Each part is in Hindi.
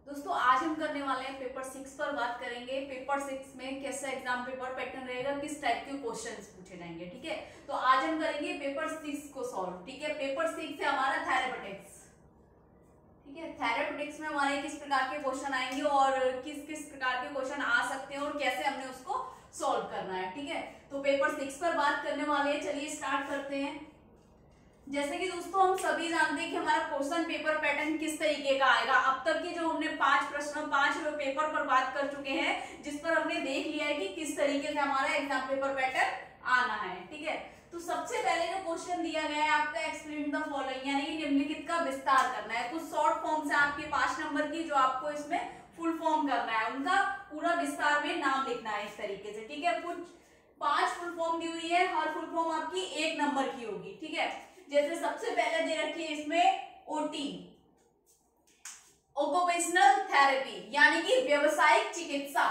दोस्तों आज हम करने वाले हैं पेपर 6 पर बात करेंगे। पेपर 6 में कैसा एग्जाम पेपर पैटर्न रहेगा, किस टाइप के क्वेश्चंस पूछे जाएंगे। ठीक है, तो आज हम करेंगे पेपर 6 को सॉल्व। ठीक है, पेपर 6 है हमारा थेरेपेटिक्स। ठीक है, थेरेपेटिक्स में हमारे किस प्रकार के क्वेश्चन आएंगे और किस किस प्रकार के क्वेश्चन आ सकते हैं और कैसे हमने उसको सॉल्व करना है। ठीक है, तो पेपर 6 पर बात करने वाले हैं। चलिए स्टार्ट करते हैं। जैसे कि दोस्तों हम सभी जानते हैं कि हमारा क्वेश्चन पेपर पैटर्न किस तरीके का आएगा। अब तक के जो हमने 5 पेपर पर बात कर चुके हैं, जिस पर हमने देख लिया है कि किस तरीके से हमारा एग्जाम पेपर पैटर्न आना है। ठीक है, तो सबसे पहले जो क्वेश्चन दिया गया है आपका एक्सप्लेन द फॉलोइंग, यानी कि निम्नलिखित का विस्तार करना है। कुछ शॉर्ट फॉर्म से आपके 5 नंबर की जो आपको इसमें फुल फॉर्म करना है, उनका पूरा विस्तार में नाम लिखना है इस तरीके से। ठीक है, कुछ 5 फुल फॉर्म दी हुई है, हर फुल फॉर्म आपकी 1 नंबर की होगी। ठीक है, जैसे सबसे पहले दे रखी है इसमें ओटी, ऑक्यूपेशनल थेरेपी, यानी कि व्यवसायिक चिकित्सा।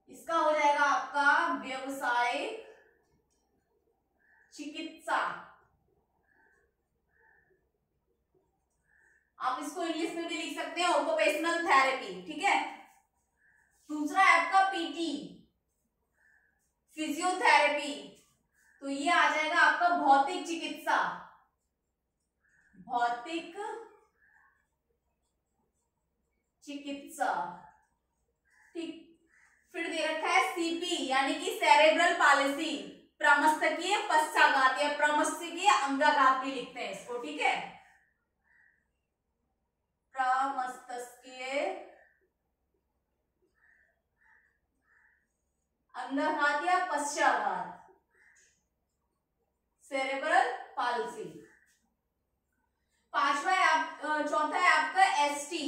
इसका हो जाएगा आपका व्यवसायिक चिकित्सा। आप इसको इंग्लिश में भी लिख सकते हैं ऑक्यूपेशनल थेरेपी। ठीक है, दूसरा है आपका पीटी, फिजियोथेरेपी, तो ये आ जाएगा आपका भौतिक चिकित्सा, भौतिक चिकित्सा। ठीक, फिर दे रखा है सीपी, यानी कि सेरेब्रल पॉलिसी, प्रमस्तिष्कीय पक्षाघात या प्रमस्तिष्कीय अंगाघात भी लिखते हैं इसको। ठीक है, प्रमस्तिष्कीय अंगाघात या पक्षाघात, सेरेब्रल पॉलिसी। चौथा है आपका एसटी,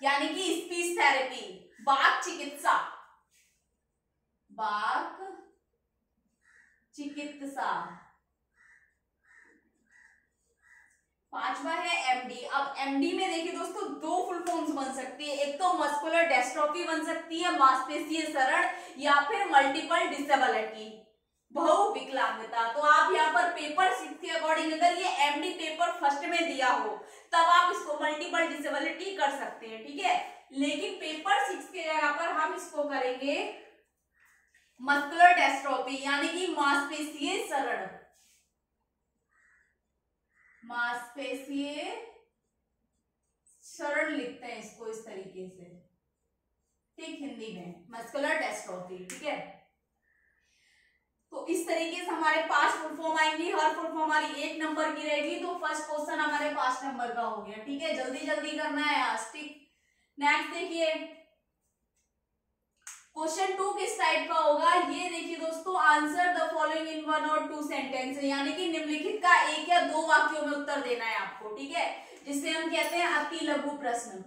यानी कि स्पीच थेरेपी, वाक चिकित्सा, वाक चिकित्सा। पांचवा है एमडी। अब एमडी में देखिए दोस्तों 2 फुल फॉर्म्स बन सकती है, एक तो मस्कुलर डिस्ट्रोफी बन सकती है, मांसपेशीय क्षरण, या फिर मल्टीपल डिसेबिलिटी, बहुविकलांगता। तो आप यहाँ पर पेपर 6 के अकॉर्डिंग अगर ये एमडी पेपर फर्स्ट में दिया हो तब आप इसको मल्टीपल डिसेबिलिटी कर सकते हैं। ठीक है, लेकिन पेपर 6 के जगह पर हम इसको करेंगे मस्कुलर डिस्ट्रोफी, यानी कि मांसपेशीय क्षरण, मांसपेशीय क्षरण लिखते हैं इसको इस तरीके से। ठीक, हिंदी में मस्कुलर डिस्ट्रोफी। ठीक है, तो इस तरीके से हमारे 5 फुल फॉर्म आएंगी, हर फुल फॉर्म हमारी 1 नंबर की रहेगी। तो फर्स्ट क्वेश्चन हमारे 5 नंबर का हो गया। ठीक है, जल्दी जल्दी करना है आज। ठीक, नेक्स्ट देखिए क्वेश्चन 2 किस टाइप का होगा। ये देखिए दोस्तों, आंसर द फॉलोइंग इन 1 और 2 सेंटेंस, यानी कि निम्नलिखित का 1 या 2 वाक्यों में उत्तर देना है आपको। ठीक है, जिसे हम कहते हैं अति लघु प्रश्न।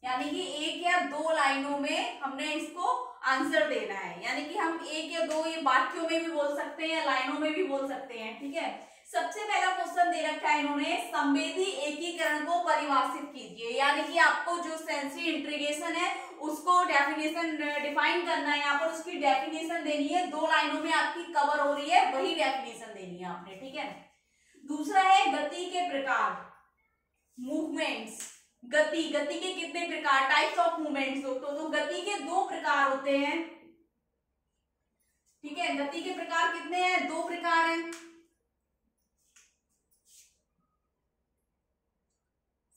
यानी कि 1 या 2 लाइनों में हमने इसको आंसर देना है, यानी कि हम 1 या 2 ये वाक्यों में भी बोल सकते हैं, लाइनों में भी बोल सकते हैं। ठीक है, सबसे पहला क्वेश्चन दे रखा है इन्होंने, संवेदी एकीकरण को परिभाषित कीजिए, यानी कि आपको जो सेंसरी इंटीग्रेशन है उसको डेफिनेशन डिफाइन करना है। यहाँ पर उसकी डेफिनेशन देनी है, 2 लाइनों में आपकी कवर हो रही है, वही डेफिनेशन देनी है आपने। ठीक है, दूसरा है गति के प्रकार, मूवमेंट्स, गति के कितने प्रकार, टाइप्स ऑफ मूवमेंट्स दोस्तों। तो गति के 2 प्रकार होते हैं। ठीक है, गति के प्रकार कितने हैं, 2 प्रकार हैं,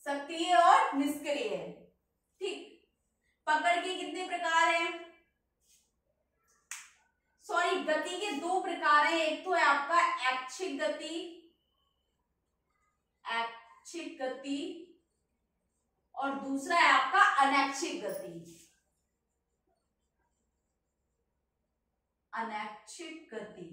सक्रिय और निष्क्रिय। ठीक, पकड़ के कितने प्रकार हैं, सॉरी गति के 2 प्रकार हैं, एक तो है आपका ऐच्छिक गति, ऐच्छिक गति, और दूसरा है आपका अनैच्छिक गति, अनैच्छिक गति।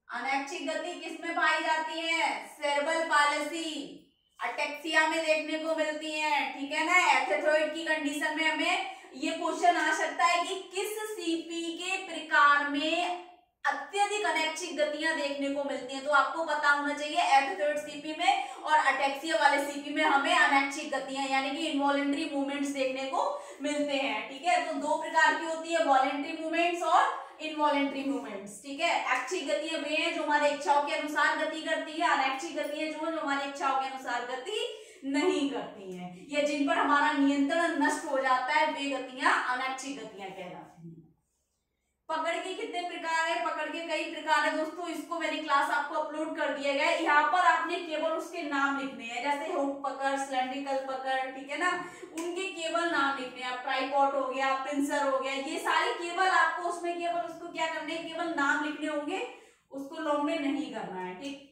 अनैच्छिक गति किसमें पाई जाती है, सेरेब्रल पॉलिसी, अटेक्सिया में देखने को मिलती है। ठीक है ना, एथेरोइड की कंडीशन में हमें ये क्वेश्चन आ सकता है कि किस सीपी के प्रकार में अत्यधिक अनैच्छिक गतियां देखने को मिलती हैं। तो आपको पता होना चाहिए एथेरोइड सीपी में और अटेक्सिया वाले सीपी में हमें अनैच्छिक गतियां यानी कि इनवॉलेंटरी मूवमेंट्स देखने को मिलते हैं। ठीक है, तो दो प्रकार की होती है, वॉलेंट्री मूवमेंट्स और इनवॉलेंट्री मूवमेंट्स। ठीक है, ऐच्छिक गतियां वे हैं जो हमारे इच्छाओं के अनुसार गति करती है, अनैच्छिक गतियां जो हमारी इच्छाओं के अनुसार गति नहीं करती हैं, या जिन पर हमारा नियंत्रण नष्ट हो जाता है, वे गतियां अनैच्छिक गतियां कहलाती हैं। पकड़ के कितने प्रकार है? पकड़ के कई प्रकार है दोस्तों, इसको मेरी क्लास आपको अपलोड कर दिया गया है। यहाँ पर आपने केवल उसके नाम लिखने हैं, जैसे हुक पकड़, सिलेंड्रिकल पकड़, ठीक है ना, उनके केवल नाम लिखने हैं। ट्राइपॉड हो गया, पिंसर हो गया, ये सारे केवल आपको उसमें केवल उसको क्या करने हैं, केवल नाम लिखने होंगे, उसको लॉन्ग में नहीं करना है। ठीक,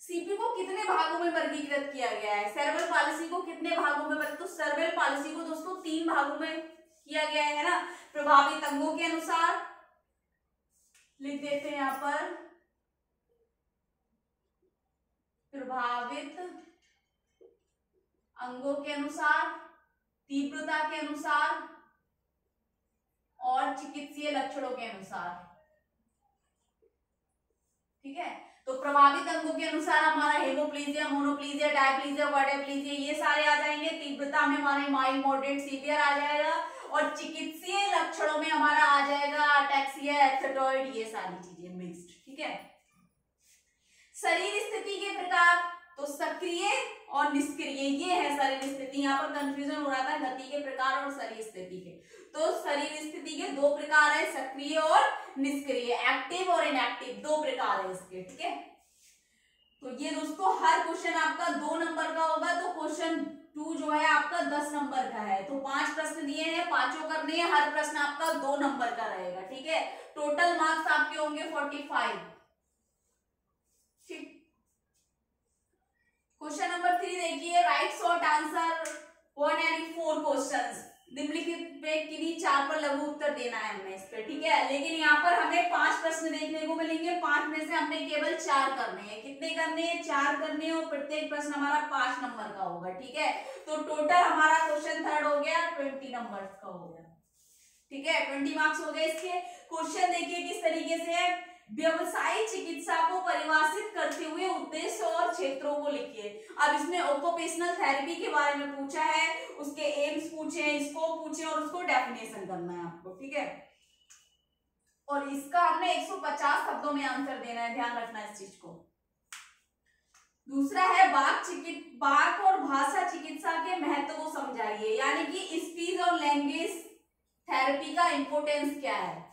सीपी को कितने भागों में वर्गीकृत किया गया है? सेरेब्रल पॉलिसी को कितने भागों में? तो सेरेब्रल पॉलिसी को दोस्तों 3 भागों में किया गया है ना। प्रभावित अंगों के अनुसार लिख देते हैं यहाँ पर, प्रभावित अंगों के अनुसार, तीव्रता के अनुसार और चिकित्सीय लक्षणों के अनुसार। ठीक है, तो प्रभावित अंगों के अनुसार हमारा हेमोप्लीजिया, मोनोप्लीजिया, डायप्लीजिया, क्वाड्रिप्लीजिया ये सारे आ जाएंगे। तीव्रता में हमारे माइल्ड, मॉडरेट, सीवियर आ जाएगा, और चिकित्सीय लक्षणों में हमारा आ जाएगा अटैक्सिया, एथेटॉइड, ये सारी चीजें मिक्स्ड। ठीक है, शरीर स्थिति के प्रकार, तो सक्रिय और निष्क्रिय, ये है शरीर स्थिति। यहाँ पर कंफ्यूजन हो रहा था गति के प्रकार और शरीर स्थिति के। तो शरीर स्थिति के 2 प्रकार है, सक्रिय और निष्क्रिय, एक्टिव और इनएक्टिव, 2 प्रकार है इसके। ठीक है, तो ये दोस्तों हर क्वेश्चन आपका 2 नंबर का होगा, तो क्वेश्चन 2 जो है आपका 10 नंबर का है। तो 5 प्रश्न दिए हैं, 5 करने हैं, हर प्रश्न आपका 2 नंबर का रहेगा। ठीक है, टोटल मार्क्स आपके होंगे 45। ठीक, क्वेश्चन नंबर 3 देखिए, राइट शॉर्ट आंसर 1 यानी 4 क्वेश्चंस। निम्नलिखित में किन्हीं 4 पर लघु उत्तर देना है हमें इस पे। ठीक है, लेकिन यहाँ पर हमें 5 प्रश्न देखने को मिलेंगे, 5 में से हमने केवल 4 करने हैं। कितने करने हैं? 4 करने हैं, और प्रत्येक प्रश्न हमारा 5 नंबर का होगा। ठीक है, तो टोटल हमारा क्वेश्चन 3 हो गया, 20 नंबर का हो गया। ठीक है, 20 मार्क्स हो गए इसके। क्वेश्चन देखिए किस तरीके से है, व्यवसायिक चिकित्सा को परिभाषित करते हुए उद्देश्य और क्षेत्रों को लिखिए। अब इसमें ऑक्यूपेशनल थेरेपी के बारे में पूछा है, उसके एम्स पूछे हैं, स्कोप पूछे, और उसको डेफिनेशन करना है आपको। ठीक है, और इसका हमने 150 शब्दों में आंसर देना है, ध्यान रखना इस चीज को। दूसरा है वाक और भाषा चिकित्सा के महत्व को समझाइए, यानी कि स्पीच और लैंग्वेज थेरेपी का इंपोर्टेंस क्या है,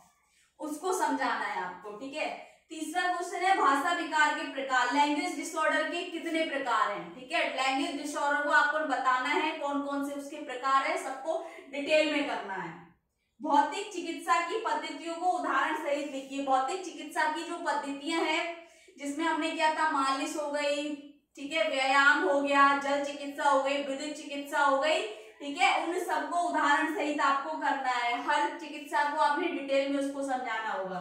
उसको समझाना है आपको। ठीक है, तीसरा क्वेश्चन है भाषा विकार के प्रकार, लैंग्वेज डिसऑर्डर के कितने प्रकार हैं। ठीक है, लैंग्वेज डिसऑर्डर को आपको बताना है, कौन कौन से उसके प्रकार है, सबको डिटेल में करना है। भौतिक चिकित्सा की पद्धतियों को उदाहरण सहित लिखिए। भौतिक चिकित्सा की जो पद्धतियां हैं, जिसमें हमने किया था, मालिश हो गई, ठीक है, व्यायाम हो गया, जल चिकित्सा हो गई, विद्युत चिकित्सा हो गई, ठीक है, उन सबको उदाहरण सहित आपको करना है। हर चिकित्सा को आपने डिटेल में उसको समझाना होगा।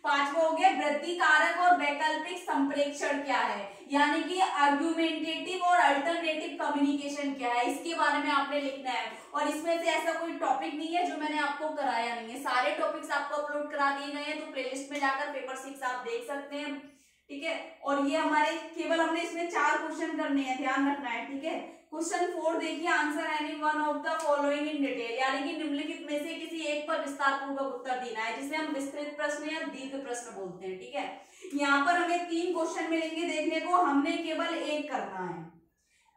5वां हो गया वृद्धि कारक और वैकल्पिक संप्रेक्षण क्या है, यानी कि आर्गुमेंटेटिव और अल्टरनेटिव कम्युनिकेशन क्या है, इसके बारे में आपने लिखना है। और इसमें से ऐसा कोई टॉपिक नहीं है जो मैंने आपको कराया नहीं है, सारे टॉपिक्स आपको अपलोड करा दिए गए हैं, तो प्लेलिस्ट में जाकर पेपर 6 आप देख सकते हैं। ठीक है, और ये हमारे केवल हमने इसमें 4 क्वेश्चन करने हैं, ध्यान रखना है। ठीक है, क्वेश्चन 4 देखिए, answer any one of the following in detail, यानी कि निम्नलिखित में से किसी एक पर विस्तार पूर्वक उत्तर देना है, जिसे हम विस्तृत प्रश्न या दीर्घ प्रश्न बोलते हैं। ठीक है, यहाँ पर हमें 3 क्वेश्चन मिलेंगे देखने को, हमने केवल एक करना है,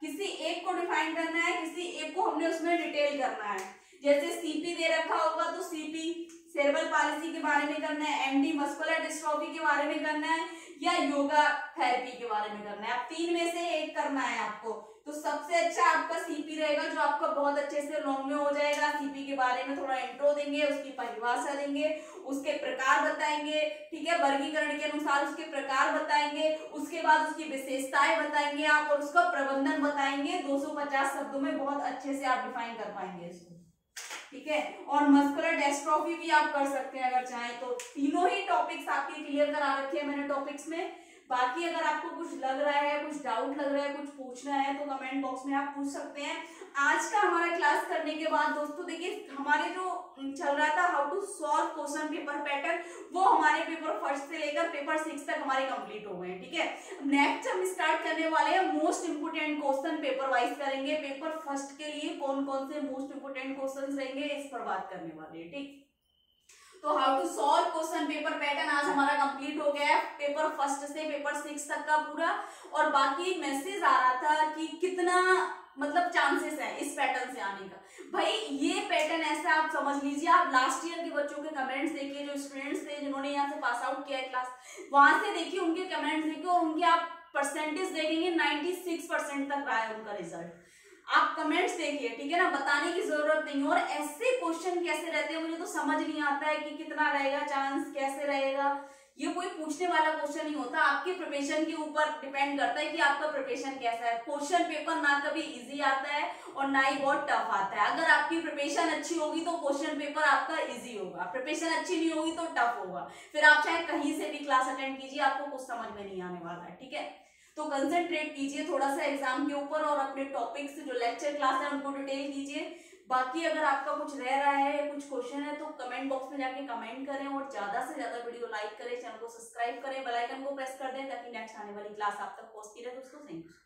किसी एक को डिफाइन करना है, किसी एक को हमने उसमें डिटेल करना है। जैसे सीपी दे रखा होगा तो सीपी सेरेब्रल पॉलिसी के बारे में करना है, एमडी मस्कुलर डिस्ट्रॉफी के बारे में करना है, या योगा थेरेपी के बारे में करना है। अब 3 में से एक करना है आपको, तो सबसे अच्छा आपका सीपी रहेगा, जो आपका बहुत अच्छे से लॉन्ग में हो जाएगा। सीपी के बारे में थोड़ा इंट्रो देंगे, उसकी परिभाषा देंगे, उसके प्रकार बताएंगे, ठीक है, वर्गीकरण के अनुसार उसके प्रकार बताएंगे, उसके बाद उसकी विशेषताएं बताएंगे आप, और उसका प्रबंधन बताएंगे। 250 शब्दों में बहुत अच्छे से आप डिफाइन कर पाएंगे इसको। ठीक है, और मस्कुलर डिस्ट्रॉफी भी आप कर सकते हैं अगर चाहें तो। तीनों ही टॉपिक्स आपके क्लियर करा रखे हैं मैंने टॉपिक्स में। बाकी अगर आपको कुछ लग रहा है, कुछ डाउट लग रहा है, कुछ पूछना है, तो कमेंट बॉक्स में आप पूछ सकते हैं। आज का हमारा क्लास करने के बाद दोस्तों देखिए, हमारे जो चल रहा था how to solve question paper pattern, वो हमारे पेपर फर्स्ट से लेकर पेपर 6 तक हमारे कंप्लीट हो गए हैं, ठीक है। नेक्स्ट हम स्टार्ट करने वाले हैं most important question paper wise करेंगे। पेपर फर्स्ट के लिए कौन कौन से मोस्ट इंपोर्टेंट क्वेश्चन रहेंगे इस पर बात करने वाले हैं, ठीक। तो how to solve question paper pattern आज हमारा कंप्लीट हो गया है, पेपर फर्स्ट से पेपर 6 तक का पूरा। और बाकी मैसेज आ रहा था कि कितना मतलब चांसेस है इस पैटर्न से आने का। भाई ये पैटर्न ऐसा आप समझ लीजिए, आप लास्ट ईयर के बच्चों के कमेंट्स देखिए, जो स्टूडेंट्स थे जिन्होंने यहाँ से पास आउट किया है क्लास, वहां से देखिए उनके कमेंट्स देखिए और उनके आप परसेंटेज देखेंगे 96% तक रहा है उनका रिजल्ट। आप कमेंट्स देखिए, ठीक है ना, बताने की जरूरत नहीं। और ऐसे क्वेश्चन कैसे रहते हैं मुझे तो समझ नहीं आता है कि कितना रहेगा चांस, कैसे रहेगा। ये कोई पूछने वाला क्वेश्चन नहीं होता, आपके प्रिपरेशन के ऊपर डिपेंड करता है कि आपका प्रिपरेशन कैसा है। क्वेश्चन पेपर ना कभी इजी आता है और ना ही बहुत टफ आता है। अगर आपकी प्रिपरेशन अच्छी होगी तो क्वेश्चन पेपर आपका इजी होगा, प्रिपरेशन अच्छी नहीं होगी तो टफ होगा। फिर आप चाहे कहीं से भी क्लास अटेंड कीजिए, आपको कुछ समझ में नहीं आने वाला है, ठीक है। तो कंसंट्रेट कीजिए थोड़ा सा एग्जाम के ऊपर और अपने टॉपिक्स जो लेक्चर क्लास है उनको डिटेल कीजिए। बाकी अगर आपका कुछ रह रहा है, कुछ क्वेश्चन है तो कमेंट बॉक्स में जाके कमेंट करें और ज्यादा से ज्यादा वीडियो लाइक करें, चैनल को सब्सक्राइब करें, बेल आइकन को प्रेस कर दें ताकि नेक्स्ट आने वाली क्लास आप तक पहुंचती रहे। दोस्तों थैंक यू।